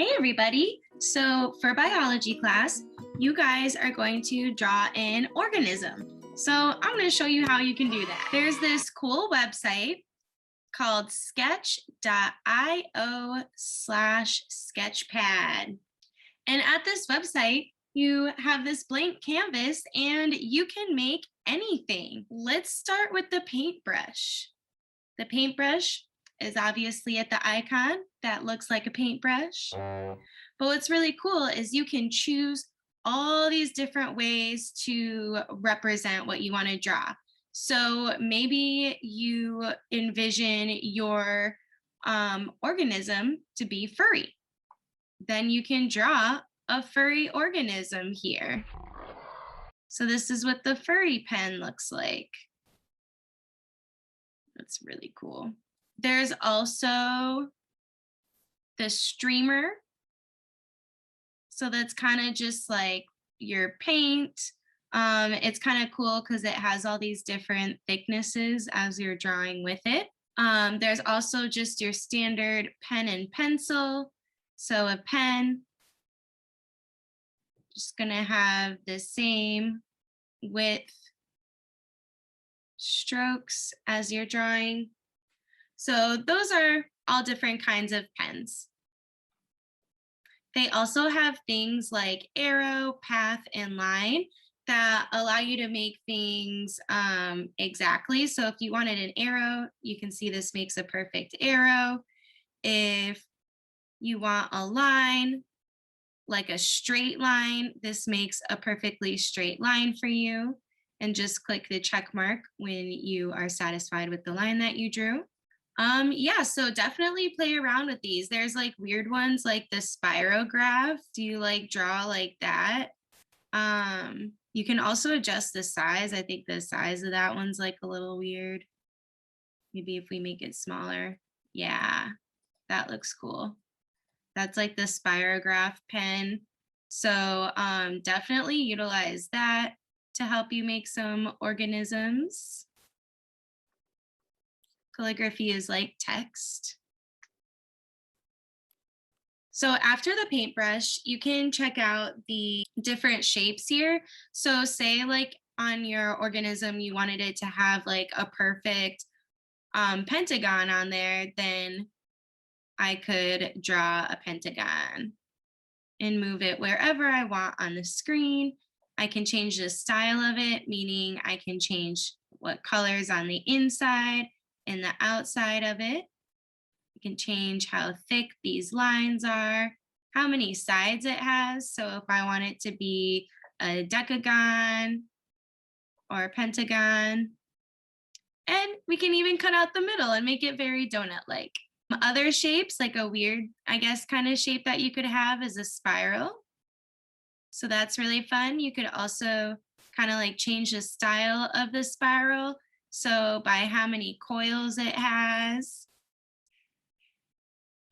Hey everybody! So for biology class, you guys are going to draw an organism. So I'm going to show you how you can do that. There's this cool website called sketch.io/sketchpad. And at this website, you have this blank canvas and you can make anything. Let's start with the paintbrush. The paintbrush is obviously at the icon that looks like a paintbrush. But what's really cool is you can choose all these different ways to represent what you want to draw. So maybe you envision your organism to be furry. Then you can draw a furry organism here. So this is what the furry pen looks like. That's really cool. There's also the streamer. So that's kind of just like your paint. It's kind of cool because it has all these different thicknesses as you're drawing with it. There's also just your standard pen and pencil. So a pen, just gonna have the same width strokes as you're drawing. So those are all different kinds of pens. They also have things like arrow, path, and line that allow you to make things exactly. So if you wanted an arrow, you can see this makes a perfect arrow. If you want a line, like a straight line, this makes a perfectly straight line for you. And just click the check mark when you are satisfied with the line that you drew. Yeah, so definitely play around with these. There's like weird ones like the spirograph. Do you like draw like that? You can also adjust the size. I think the size of that one's like a little weird. Maybe if we make it smaller. Yeah, that looks cool. That's like the spirograph pen. So definitely utilize that to help you make some organisms. Calligraphy is like text. So after the paintbrush, you can check out the different shapes here. So say like on your organism, you wanted it to have like a perfect pentagon on there, then I could draw a pentagon and move it wherever I want on the screen. I can change the style of it, meaning I can change what colors on the inside and the outside of it. You can change how thick these lines are, how many sides it has. So if I want it to be a decagon or a pentagon, and we can even cut out the middle and make it very donut-like. Other shapes, like a weird, I guess, kind of shape that you could have is a spiral. So that's really fun. You could also kind of like change the style of the spiral. So by how many coils it has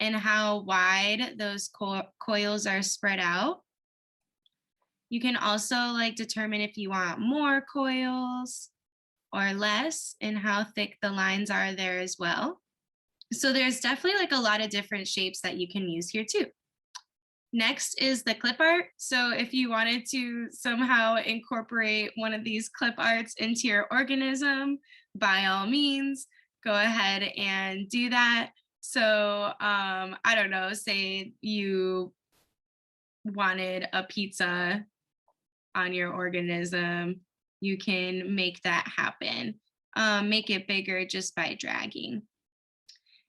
and how wide those coils are spread out. You can also like determine if you want more coils or less and how thick the lines are there as well. So there's definitely like a lot of different shapes that you can use here too. Next is the clip art. So if you wanted to somehow incorporate one of these clip arts into your organism, by all means, go ahead and do that. So I don't know, say you wanted a pizza on your organism, you can make that happen. Make it bigger just by dragging.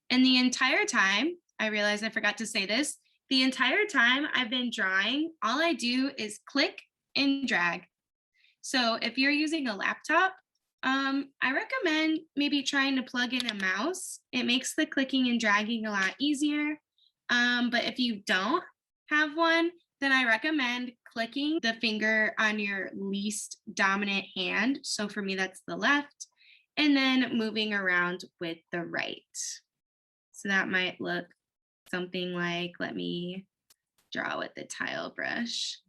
And the entire time, I realized I forgot to say this, the entire time I've been drawing, all I do is click and drag. So if you're using a laptop, I recommend maybe trying to plug in a mouse. It makes the clicking and dragging a lot easier. But if you don't have one, then I recommend clicking the finger on your least dominant hand. So for me, that's the left, and then moving around with the right. So that might look something like, let me draw with the tile brush.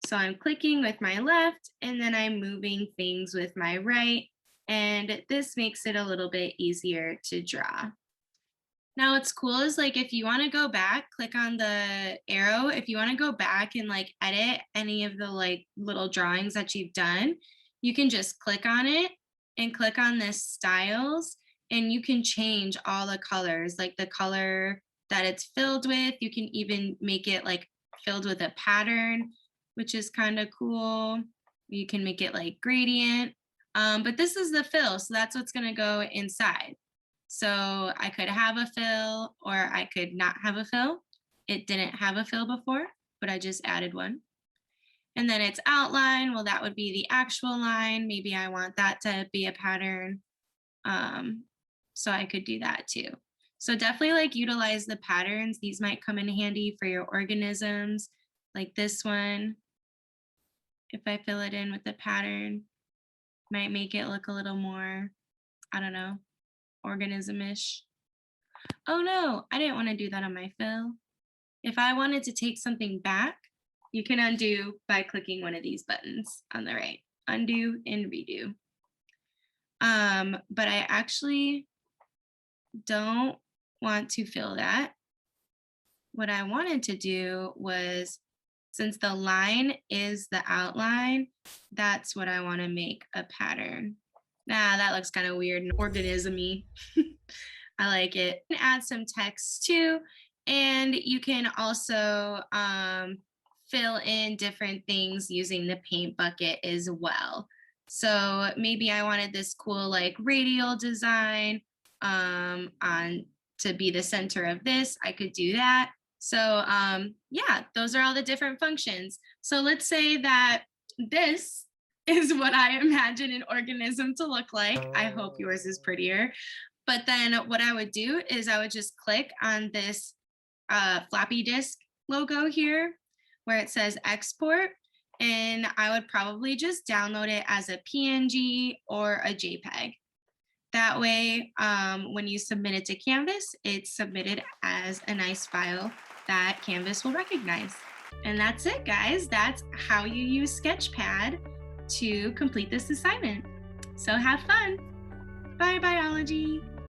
So I'm clicking with my left and then I'm moving things with my right. And this makes it a little bit easier to draw. Now what's cool is like if you want to go back, click on the arrow. If you want to go back and like edit any of the like little drawings that you've done, you can just click on it and click on this styles, and you can change all the colors, like the color that it's filled with. You can even make it like filled with a pattern, which is kind of cool. You can make it like gradient. But this is the fill, so that's what's going to go inside. So I could have a fill or I could not have a fill. It didn't have a fill before, but I just added one. And then its outline, well, that would be the actual line. Maybe I want that to be a pattern. So I could do that too. So definitely like utilize the patterns. These might come in handy for your organisms, like this one. If I fill it in with the pattern, might make it look a little more, I don't know, organism-ish. Oh no, I didn't want to do that on my fill. If I wanted to take something back, you can undo by clicking one of these buttons on the right. Undo and redo. But I actually don't want to fill that. What I wanted to do was, since the line is the outline, that's what I want to make a pattern. Nah, that looks kind of weird and organism-y. I like it. You can add some text too, and you can also fill in different things using the paint bucket as well. So maybe I wanted this cool like radial design on to be the center of this. I could do that. So yeah, those are all the different functions. So let's say that this is what I imagine an organism to look like. I hope yours is prettier. But then what I would do is I would just click on this floppy disk logo here where it says export, and I would probably just download it as a PNG or a JPEG. That way, when you submit it to Canvas, it's submitted as a nice file that Canvas will recognize. And that's it, guys. That's how you use SketchPad to complete this assignment. So have fun. Bye, biology.